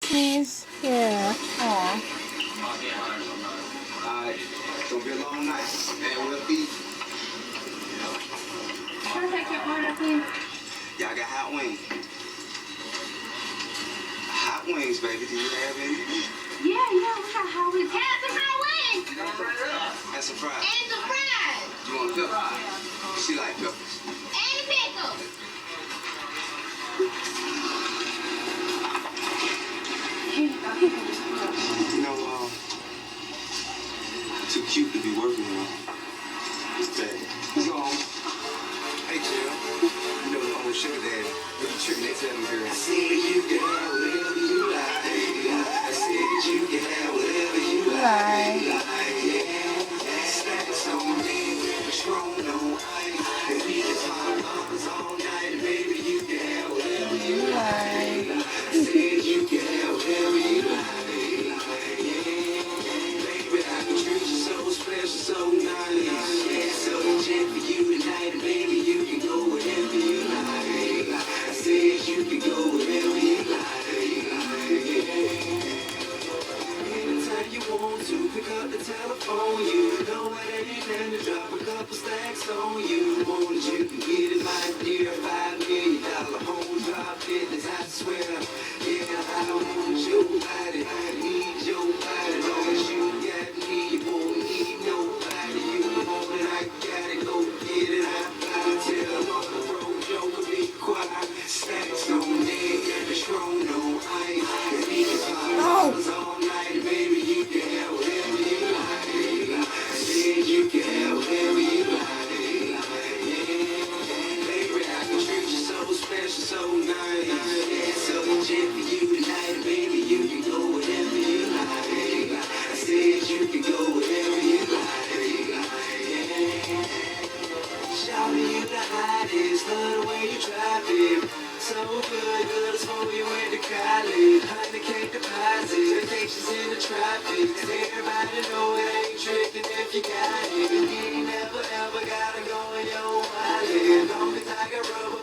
Please. Yeah. Aw. Alright, it's gonna be a long night, and we'll be. Can I take your order, please? Y'all got hot wings. Hot wings, baby. Do you have any? Yeah, we got hot wings. Have some hot wings! That's a fries. And some fries! You want peppers? She like peppers. And pickles! You know, too cute to be working on. Daddy. Let's go home. Hey, Jill. You know the old sugar daddy. What you tripping next to him, girl? I said you can have whatever you like. I said you can have whatever you like. Stacks on me, Patron on ice. And we can talk numbers all night. Baby, you can have whatever you like. I said you can have whatever you like. Baby, I can treat you so special, so nice. So jet for you tonight, and baby, you can go wherever you like. I said you can go wherever you like. Anytime you want to, pick up the telephone. You know it ain't time to drop a couple stacks on you. Want it, you can get it, my dear. $5 million home drop business, I swear. Yeah, I don't want your body, I need your body. Long as you got me, you won't need nobody. You want it, I gotta go get it. I tell them on the road, Joker, be quiet. Stacks on deck, Patron on ice. And we can talk all night, baby. You can have whatever you like. I said you can have whatever you like. Baby, I can treat you so special, so nice. So jet for you tonight, baby. You can go whatever you like. I said you can go whatever you like. Shawty, you the hottest. Love the way you drop it. So good, good as when we went to college. 100K deposit, vacations in the tropics. Everybody know it ain't tricking if you got it. You ain't never ever gotta go in your wallet. Long as I got rubber